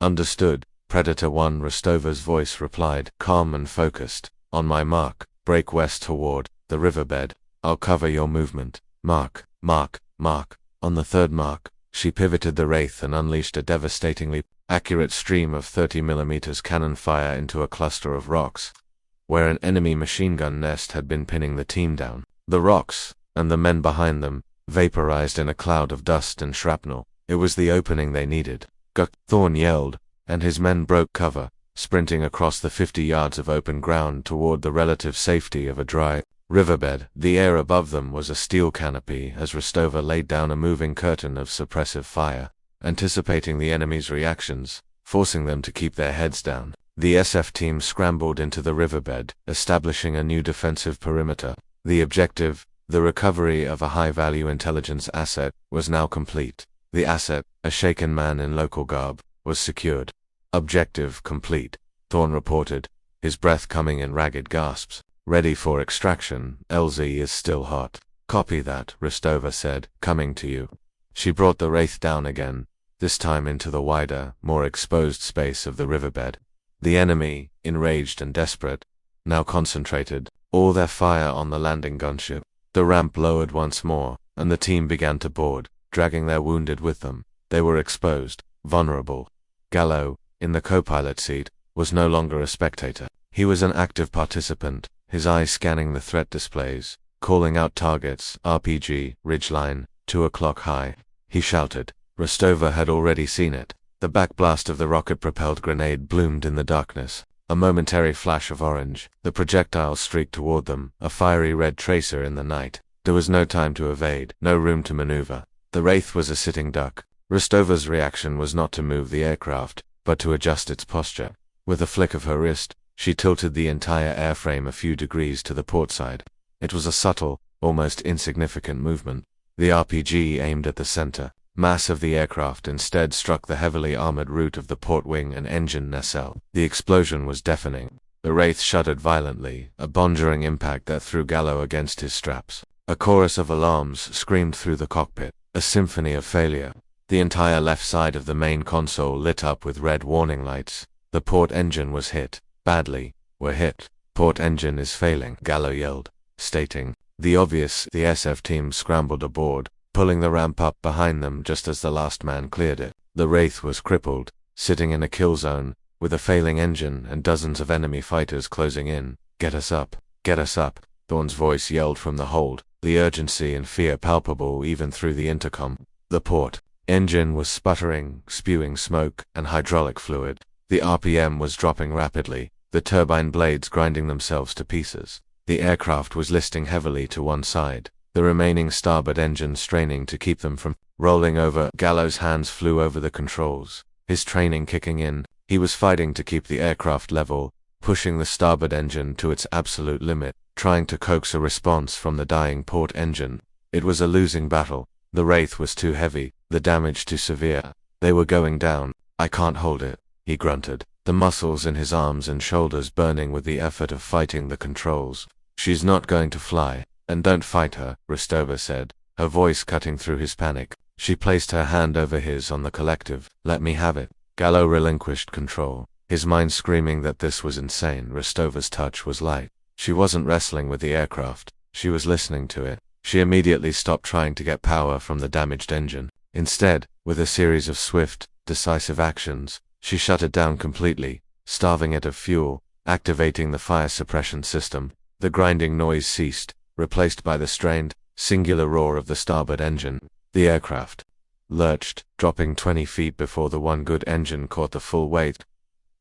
Understood, Predator 1. Rostova's voice replied, calm and focused. On my mark, break west toward the riverbed. I'll cover your movement. Mark, mark, mark. On the third mark, she pivoted the Wraith and unleashed a devastatingly accurate stream of 30mm cannon fire into a cluster of rocks, where an enemy machine gun nest had been pinning the team down. The rocks, and the men behind them, vaporized in a cloud of dust and shrapnel. It was the opening they needed. Guk! Thorne yelled, and his men broke cover, sprinting across the 50 yards of open ground toward the relative safety of a dry riverbed. The air above them was a steel canopy as Rostova laid down a moving curtain of suppressive fire, anticipating the enemy's reactions, forcing them to keep their heads down. The SF team scrambled into the riverbed, establishing a new defensive perimeter. The objective, the recovery of a high-value intelligence asset, was now complete. The asset, a shaken man in local garb, was secured. Objective complete, Thorne reported, his breath coming in ragged gasps. Ready for extraction. LZ is still hot. Copy that, Rostova said, coming to you. She brought the Wraith down again, this time into the wider, more exposed space of the riverbed. The enemy, enraged and desperate, now concentrated all their fire on the landing gunship. The ramp lowered once more, and the team began to board, dragging their wounded with them. They were exposed, vulnerable. Gallo, in the co-pilot seat, was no longer a spectator. He was an active participant, his eyes scanning the threat displays, calling out targets. RPG, ridgeline, 2 o'clock high. He shouted. Rostova had already seen it. The backblast of the rocket-propelled grenade bloomed in the darkness. A momentary flash of orange. The projectile streaked toward them, a fiery red tracer in the night. There was no time to evade, no room to maneuver. The Wraith was a sitting duck. Rostova's reaction was not to move the aircraft, but to adjust its posture. With a flick of her wrist, she tilted the entire airframe a few degrees to the port side. It was a subtle, almost insignificant movement. The RPG aimed at the center mass of the aircraft instead struck the heavily armored root of the port wing and engine nacelle. The explosion was deafening. The Wraith shuddered violently, a bonjoring impact that threw Gallo against his straps. A chorus of alarms screamed through the cockpit, a symphony of failure. The entire left side of the main console lit up with red warning lights. The port engine was hit. Badly. We're hit. Port engine is failing, Gallo yelled, stating the obvious. The SF team scrambled aboard, pulling the ramp up behind them just as the last man cleared it. The Wraith was crippled, sitting in a kill zone, with a failing engine and dozens of enemy fighters closing in. Get us up. Get us up. Thorne's voice yelled from the hold, the urgency and fear palpable even through the intercom. The port engine was sputtering, spewing smoke and hydraulic fluid. The RPM was dropping rapidly, the turbine blades grinding themselves to pieces. The aircraft was listing heavily to one side, the remaining starboard engine straining to keep them from rolling over. Gallo's hands flew over the controls, his training kicking in. He was fighting to keep the aircraft level, pushing the starboard engine to its absolute limit, trying to coax a response from the dying port engine. It was a losing battle. The Wraith was too heavy, the damage too severe. They were going down. I can't hold it, he grunted, the muscles in his arms and shoulders burning with the effort of fighting the controls. She's not going to fly. And don't fight her, Rostova said, her voice cutting through his panic. She placed her hand over his on the collective. Let me have it. Gallo relinquished control, his mind screaming that this was insane. Rostova's touch was light. She wasn't wrestling with the aircraft, she was listening to it. She immediately stopped trying to get power from the damaged engine. Instead, with a series of swift, decisive actions, she shut it down completely, starving it of fuel, activating the fire suppression system. The grinding noise ceased, replaced by the strained, singular roar of the starboard engine. The aircraft lurched, dropping 20 feet before the one good engine caught the full weight.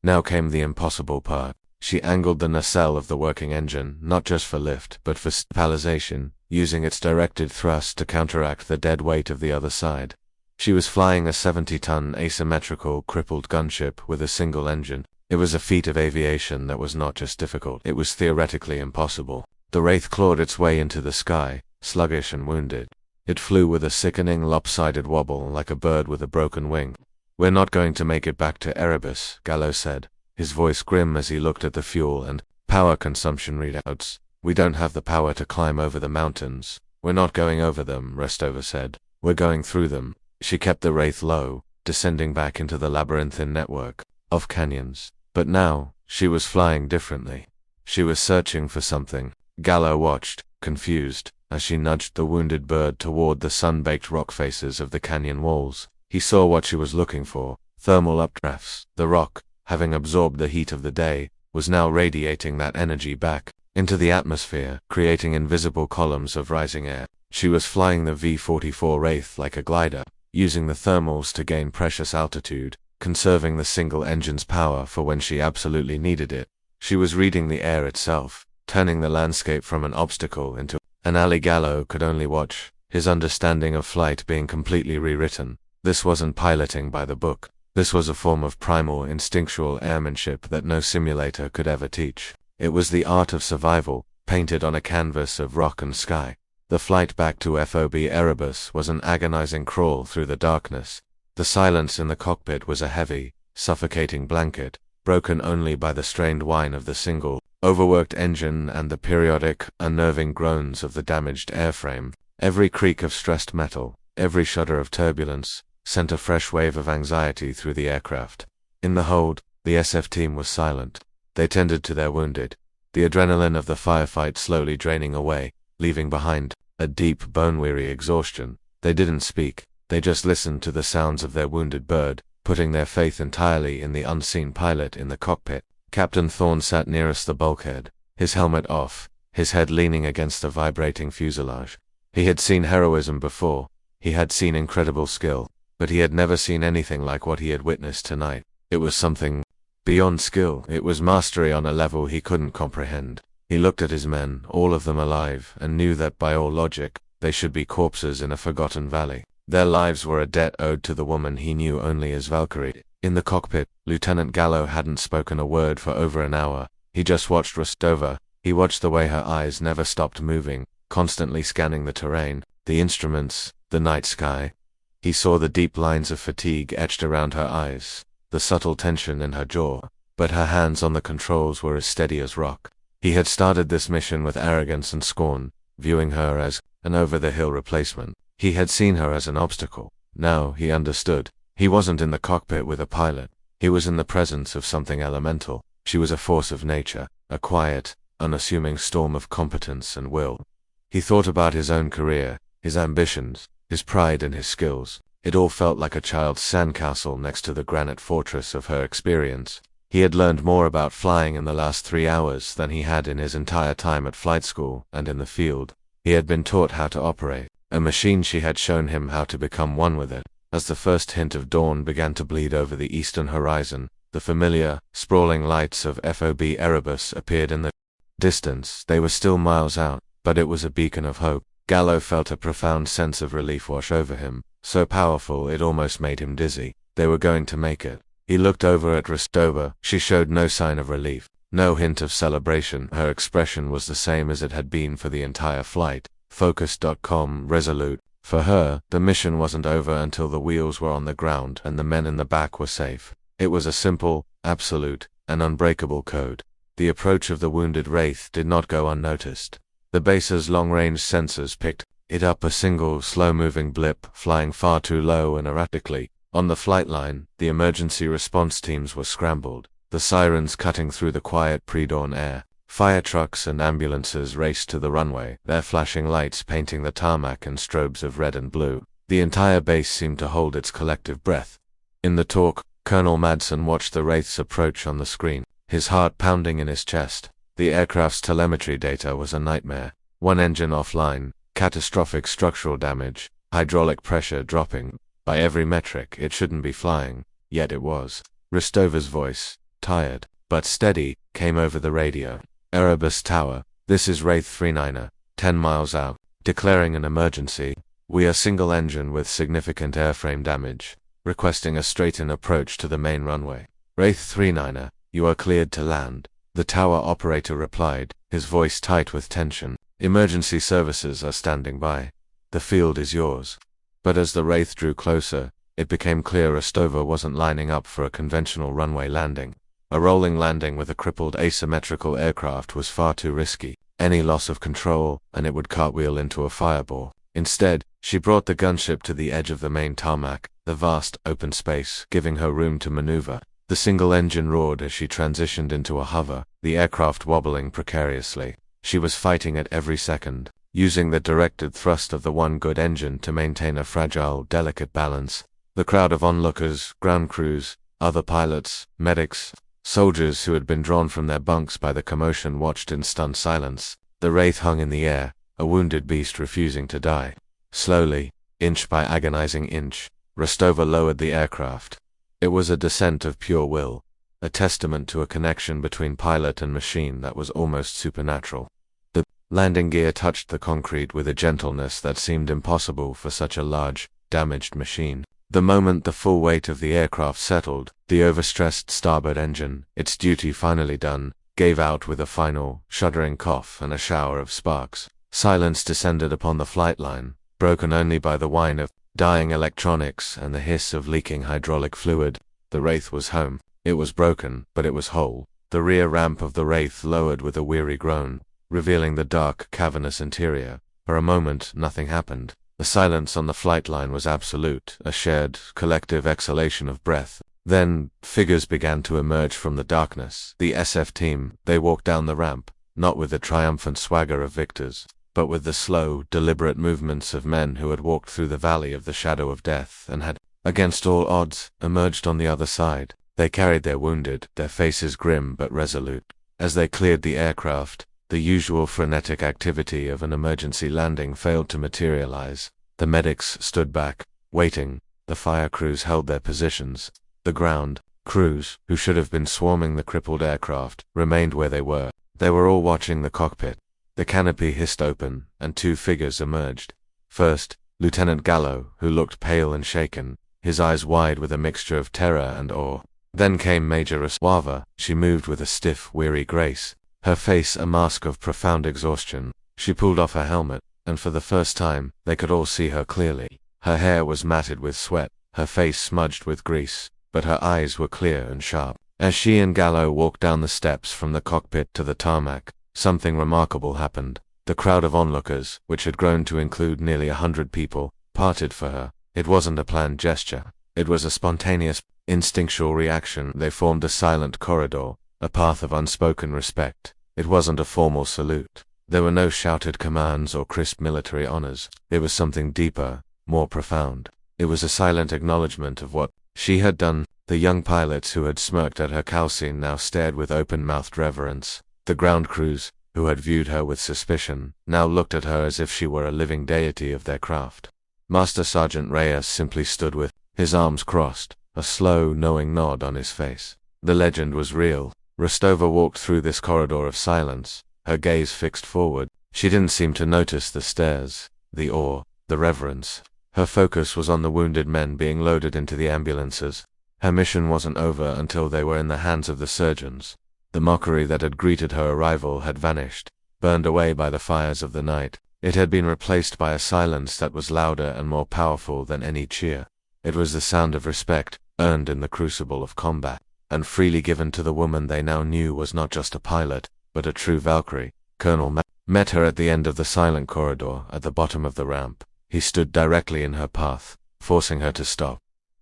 Now came the impossible part. She angled the nacelle of the working engine, not just for lift, but for stabilization, using its directed thrust to counteract the dead weight of the other side. She was flying a 70-ton asymmetrical, crippled gunship with a single engine. It was a feat of aviation that was not just difficult, it was theoretically impossible. The Wraith clawed its way into the sky, sluggish and wounded. It flew with a sickening, lopsided wobble like a bird with a broken wing. "We're not going to make it back to Erebus," Gallo said, his voice grim as he looked at the fuel and power consumption readouts. "We don't have the power to climb over the mountains." "We're not going over them," Restova said. "We're going through them." She kept the Wraith low, descending back into the labyrinthine network of canyons. But now, she was flying differently. She was searching for something. Gallo watched, confused, as she nudged the wounded bird toward the sun-baked rock faces of the canyon walls. He saw what she was looking for: thermal updrafts. The rock, having absorbed the heat of the day, was now radiating that energy back into the atmosphere, creating invisible columns of rising air. She was flying the V-44 Wraith like a glider, using the thermals to gain precious altitude, conserving the single engine's power for when she absolutely needed it. She was reading the air itself, turning the landscape from an obstacle into an alley. Gallo could only watch, his understanding of flight being completely rewritten. This wasn't piloting by the book. This was a form of primal, instinctual airmanship that no simulator could ever teach. It was the art of survival, painted on a canvas of rock and sky. The flight back to FOB Erebus was an agonizing crawl through the darkness. The silence in the cockpit was a heavy, suffocating blanket, broken only by the strained whine of the single, overworked engine and the periodic, unnerving groans of the damaged airframe. Every creak of stressed metal, every shudder of turbulence, sent a fresh wave of anxiety through the aircraft. In the hold, the SF team was silent. They tended to their wounded, the adrenaline of the firefight slowly draining away, leaving behind a deep, bone-weary exhaustion. They didn't speak, they just listened to the sounds of their wounded bird, putting their faith entirely in the unseen pilot in the cockpit. Captain Thorne sat nearest the bulkhead, his helmet off, his head leaning against the vibrating fuselage. He had seen heroism before, he had seen incredible skill, but he had never seen anything like what he had witnessed tonight. It was something beyond skill. It was mastery on a level he couldn't comprehend. He looked at his men, all of them alive, and knew that by all logic, they should be corpses in a forgotten valley. Their lives were a debt owed to the woman he knew only as Valkyrie. In the cockpit, Lieutenant Gallo hadn't spoken a word for over an hour. He just watched Rostova. He watched the way her eyes never stopped moving, constantly scanning the terrain, the instruments, the night sky. He saw the deep lines of fatigue etched around her eyes, the subtle tension in her jaw, but her hands on the controls were as steady as rock. He had started this mission with arrogance and scorn, viewing her as an over-the-hill replacement. He had seen her as an obstacle. Now he understood. He wasn't in the cockpit with a pilot. He was in the presence of something elemental. She was a force of nature, a quiet, unassuming storm of competence and will. He thought about his own career, his ambitions, his pride and his skills. It all felt like a child's sandcastle next to the granite fortress of her experience. He had learned more about flying in the last 3 hours than he had in his entire time at flight school and in the field. He had been taught how to operate a machine. She had shown him how to become one with it. As the first hint of dawn began to bleed over the eastern horizon, the familiar, sprawling lights of FOB Erebus appeared in the distance. They were still miles out, but it was a beacon of hope. Gallo felt a profound sense of relief wash over him, so powerful it almost made him dizzy. They were going to make it. He looked over at Rostova. She showed no sign of relief, no hint of celebration. Her expression was the same as it had been for the entire flight, focused, calm, resolute. For her, the mission wasn't over until the wheels were on the ground and the men in the back were safe. It was a simple, absolute, and unbreakable code. The approach of the wounded Wraith did not go unnoticed. The base's long-range sensors picked it up, a single, slow-moving blip, flying far too low and erratically. On the flight line, the emergency response teams were scrambled, the sirens cutting through the quiet pre-dawn air. Fire trucks and ambulances raced to the runway, their flashing lights painting the tarmac in strobes of red and blue. The entire base seemed to hold its collective breath. In the talk, Colonel Madsen watched the Wraiths approach on the screen, his heart pounding in his chest. The aircraft's telemetry data was a nightmare. One engine offline, catastrophic structural damage, hydraulic pressure dropping. By every metric, it shouldn't be flying, yet it was. Rostova's voice, tired but steady, came over the radio. Erebus Tower, this is Wraith 39er, 10 miles out, declaring an emergency. We are single engine with significant airframe damage, requesting a straight-in approach to the main runway. Wraith 39er, you are cleared to land. The tower operator replied, his voice tight with tension. Emergency services are standing by. The field is yours. But as the Wraith drew closer, it became clear Rostova wasn't lining up for a conventional runway landing. A rolling landing with a crippled asymmetrical aircraft was far too risky. Any loss of control, and it would cartwheel into a fireball. Instead, she brought the gunship to the edge of the main tarmac, the vast, open space, giving her room to maneuver. The single engine roared as she transitioned into a hover, the aircraft wobbling precariously. She was fighting at every second, using the directed thrust of the one good engine to maintain a fragile, delicate balance. The crowd of onlookers, ground crews, other pilots, medics, soldiers who had been drawn from their bunks by the commotion watched in stunned silence. The Wraith hung in the air, a wounded beast refusing to die. Slowly, inch by agonizing inch, Rostova lowered the aircraft. It was a descent of pure will, a testament to a connection between pilot and machine that was almost supernatural. The landing gear touched the concrete with a gentleness that seemed impossible for such a large, damaged machine. The moment the full weight of the aircraft settled, the overstressed starboard engine, its duty finally done, gave out with a final, shuddering cough and a shower of sparks. Silence descended upon the flight line, broken only by the whine of dying electronics and the hiss of leaking hydraulic fluid. The Wraith was home. It was broken, but it was whole. The rear ramp of the Wraith lowered with a weary groan, revealing the dark, cavernous interior. For a moment, nothing happened. The silence on the flight line was absolute, a shared, collective exhalation of breath. Then, figures began to emerge from the darkness. The SF team, they walked down the ramp, not with the triumphant swagger of victors, but with the slow, deliberate movements of men who had walked through the valley of the shadow of death and had, against all odds, emerged on the other side. They carried their wounded, their faces grim but resolute. As they cleared the aircraft, the usual frenetic activity of an emergency landing failed to materialize. The medics stood back, waiting. The fire crews held their positions. The ground crews, who should have been swarming the crippled aircraft, remained where they were. They were all watching the cockpit. The canopy hissed open, and two figures emerged. First, Lieutenant Gallo, who looked pale and shaken, his eyes wide with a mixture of terror and awe. Then came Major Rostova. She moved with a stiff, weary grace, her face a mask of profound exhaustion. She pulled off her helmet, and for the first time, they could all see her clearly. Her hair was matted with sweat, her face smudged with grease, but her eyes were clear and sharp. As she and Gallo walked down the steps from the cockpit to the tarmac, something remarkable happened. The crowd of onlookers, which had grown to include nearly 100 people, parted for her. It wasn't a planned gesture. It was a spontaneous, instinctual reaction. They formed a silent corridor, a path of unspoken respect. It wasn't a formal salute. There were no shouted commands or crisp military honors. It was something deeper, more profound. It was a silent acknowledgement of what she had done. The young pilots who had smirked at her calcine now stared with open-mouthed reverence. The ground crews, who had viewed her with suspicion, now looked at her as if she were a living deity of their craft. Master Sergeant Reyes simply stood with his arms crossed, a slow, knowing nod on his face. The legend was real. Rostova walked through this corridor of silence, her gaze fixed forward. She didn't seem to notice the stares, the awe, the reverence. Her focus was on the wounded men being loaded into the ambulances. Her mission wasn't over until they were in the hands of the surgeons. The mockery that had greeted her arrival had vanished, burned away by the fires of the night. It had been replaced by a silence that was louder and more powerful than any cheer. It was the sound of respect, earned in the crucible of combat, and freely given to the woman they now knew was not just a pilot, but a true Valkyrie. Colonel met her at the end of the silent corridor, at the bottom of the ramp. He stood directly in her path, forcing her to stop.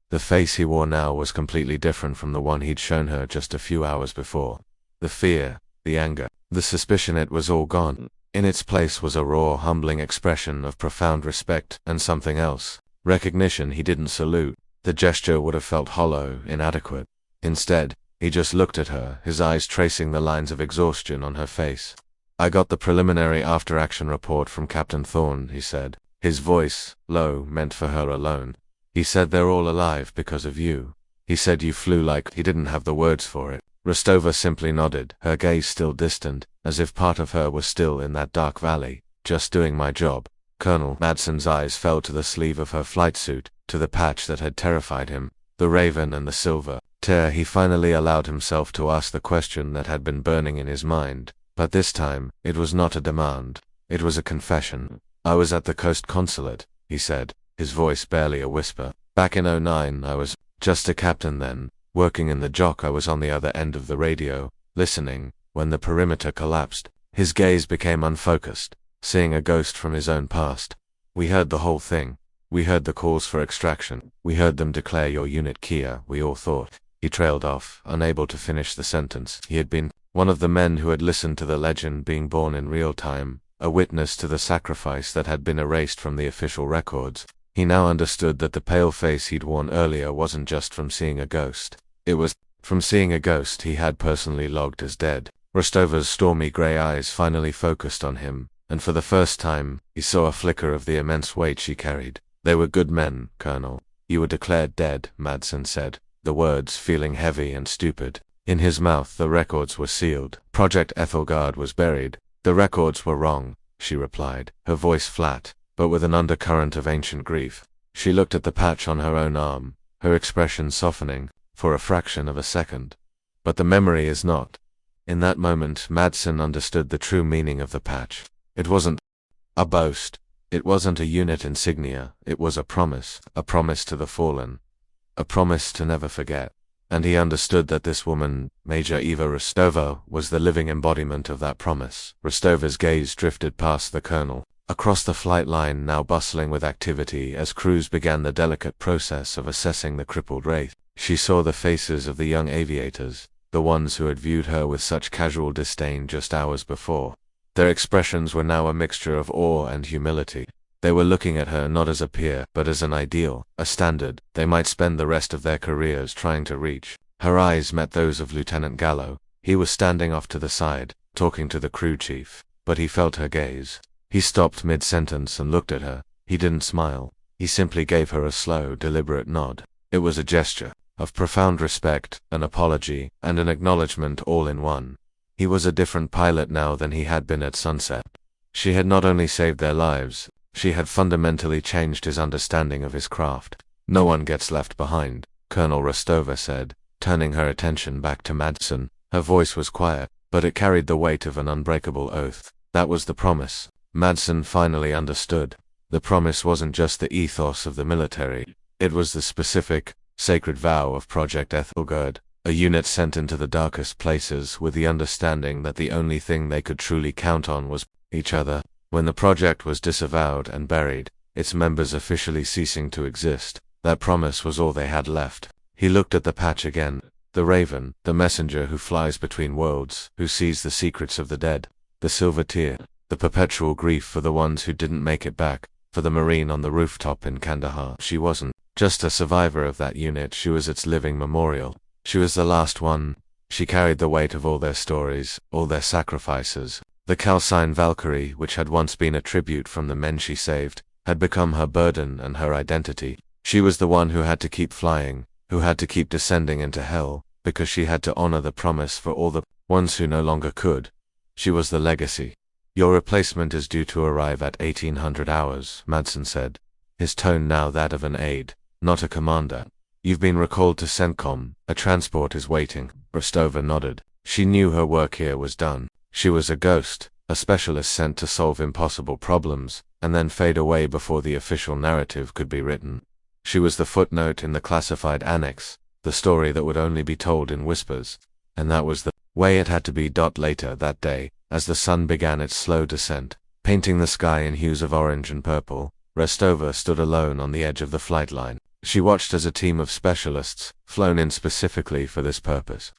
The face he wore now was completely different from the one he'd shown her just a few hours before. The fear, the anger, the suspicion, it was all gone. In its place was a raw, humbling expression of profound respect and something else. Recognition. He didn't salute. The gesture would have felt hollow, inadequate. Instead, he just looked at her, his eyes tracing the lines of exhaustion on her face. "I got the preliminary after-action report from Captain Thorne," he said, his voice low, meant for her alone. "He said they're all alive because of you. He said you flew like—" He didn't have the words for it. Rostova simply nodded, her gaze still distant, as if part of her was still in that dark valley. "Just doing my job, Colonel." Madsen's eyes fell to the sleeve of her flight suit, to the patch that had terrified him, the raven and the silver tear. He finally allowed himself to ask the question that had been burning in his mind. But this time, it was not a demand. It was a confession. "I was at the Coast Consulate," he said, his voice barely a whisper. "Back in '09, I was just a captain then, working in the jock. I was on the other end of the radio, listening, when the perimeter collapsed." His gaze became unfocused, seeing a ghost from his own past. "We heard the whole thing. We heard the calls for extraction. We heard them declare your unit Kia, we all thought." He trailed off, unable to finish the sentence. He had been one of the men who had listened to the legend being born in real time, a witness to the sacrifice that had been erased from the official records. He now understood that the pale face he'd worn earlier wasn't just from seeing a ghost. It was from seeing a ghost he had personally logged as dead. Rostova's stormy gray eyes finally focused on him, and for the first time, he saw a flicker of the immense weight she carried. "They were good men, Colonel. You were declared dead," Madsen said, the words feeling heavy and stupid. In his mouth the records were sealed. Project Ethelgard was buried. "The records were wrong," she replied, her voice flat, but with an undercurrent of ancient grief. She looked at the patch on her own arm, her expression softening, for a fraction of a second. "But the memory is not." In that moment, Madsen understood the true meaning of the patch. It wasn't a boast. It wasn't a unit insignia. It was a promise to the fallen, a promise to never forget. And he understood that this woman, Major Eva Rostova, was the living embodiment of that promise. Rostova's gaze drifted past the colonel, across the flight line now bustling with activity as crews began the delicate process of assessing the crippled wraith. She saw the faces of the young aviators, the ones who had viewed her with such casual disdain just hours before. Their expressions were now a mixture of awe and humility. They were looking at her not as a peer, but as an ideal, a standard they might spend the rest of their careers trying to reach. Her eyes met those of Lieutenant Gallo. He was standing off to the side, talking to the crew chief, but he felt her gaze. He stopped mid-sentence and looked at her. He didn't smile. He simply gave her a slow, deliberate nod. It was a gesture of profound respect, an apology, and an acknowledgement all in one. He was a different pilot now than he had been at sunset. She had not only saved their lives, she had fundamentally changed his understanding of his craft. "No one gets left behind," Colonel Rostova said, turning her attention back to Madsen. Her voice was quiet, but it carried the weight of an unbreakable oath. That was the promise. Madsen finally understood. The promise wasn't just the ethos of the military. It was the specific, sacred vow of Project Ethelgard, a unit sent into the darkest places with the understanding that the only thing they could truly count on was each other. When the project was disavowed and buried, its members officially ceasing to exist, that promise was all they had left. He looked at the patch again. The raven, the messenger who flies between worlds, who sees the secrets of the dead. The silver tear, the perpetual grief for the ones who didn't make it back, for the Marine on the rooftop in Kandahar. She wasn't just a survivor of that unit, she was its living memorial. She was the last one. She carried the weight of all their stories, all their sacrifices. The calcined Valkyrie, which had once been a tribute from the men she saved, had become her burden and her identity. She was the one who had to keep flying, who had to keep descending into hell, because she had to honor the promise for all the ones who no longer could. She was the legacy. "Your replacement is due to arrive at 1800 hours, Madsen said, his tone now that of an aide, not a commander. "You've been recalled to CENTCOM. A transport is waiting." Rostova nodded. She knew her work here was done. She was a ghost, a specialist sent to solve impossible problems, and then fade away before the official narrative could be written. She was the footnote in the classified annex, the story that would only be told in whispers. And that was the way it had to be. Later that day, as the sun began its slow descent, painting the sky in hues of orange and purple, Rostova stood alone on the edge of the flight line. She watched as a team of specialists, flown in specifically for this purpose,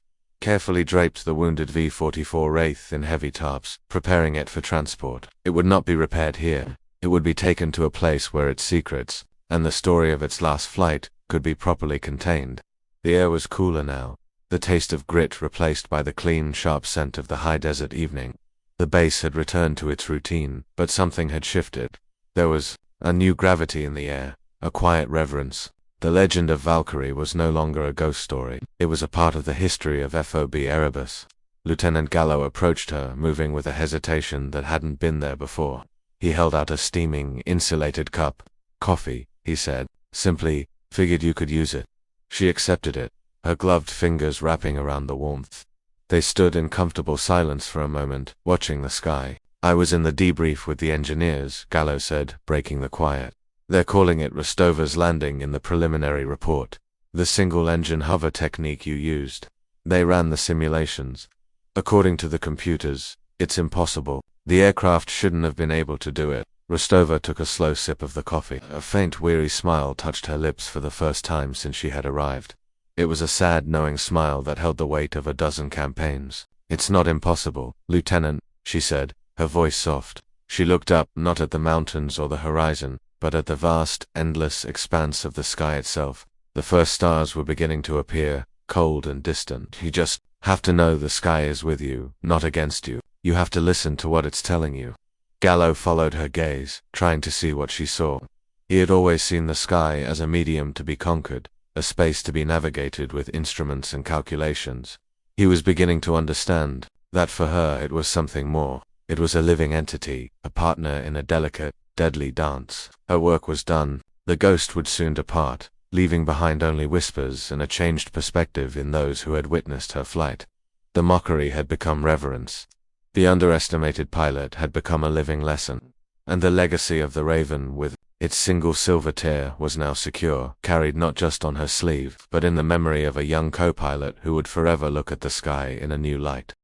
carefully draped the wounded V-44 Wraith in heavy tarps, preparing it for transport. It would not be repaired here. It would be taken to a place where its secrets, and the story of its last flight, could be properly contained. The air was cooler now, the taste of grit replaced by the clean, sharp scent of the high desert evening. The base had returned to its routine, but something had shifted. There was a new gravity in the air, a quiet reverence. The legend of Valkyrie was no longer a ghost story. It was a part of the history of FOB Erebus. Lieutenant Gallo approached her, moving with a hesitation that hadn't been there before. He held out a steaming, insulated cup. "Coffee," he said. "Simply figured you could use it." She accepted it, her gloved fingers wrapping around the warmth. They stood in comfortable silence for a moment, watching the sky. "I was in the debrief with the engineers," Gallo said, breaking the quiet. "They're calling it Rostova's landing in the preliminary report. The single-engine hover technique you used. They ran the simulations. According to the computers, it's impossible. The aircraft shouldn't have been able to do it." Rostova took a slow sip of the coffee. A faint, weary smile touched her lips for the first time since she had arrived. It was a sad, knowing smile that held the weight of a dozen campaigns. "It's not impossible, Lieutenant," she said, her voice soft. She looked up, not at the mountains or the horizon, but at the vast, endless expanse of the sky itself. The first stars were beginning to appear, cold and distant. "You just have to know the sky is with you, not against you. You have to listen to what it's telling you." Gallo followed her gaze, trying to see what she saw. He had always seen the sky as a medium to be conquered, a space to be navigated with instruments and calculations. He was beginning to understand that for her it was something more. It was a living entity, a partner in a delicate, deadly dance. Her work was done. The ghost would soon depart, leaving behind only whispers and a changed perspective in those who had witnessed her flight. The mockery had become reverence. The underestimated pilot had become a living lesson. And the legacy of the Raven, with its single silver tear, was now secure, carried not just on her sleeve, but in the memory of a young co-pilot who would forever look at the sky in a new light.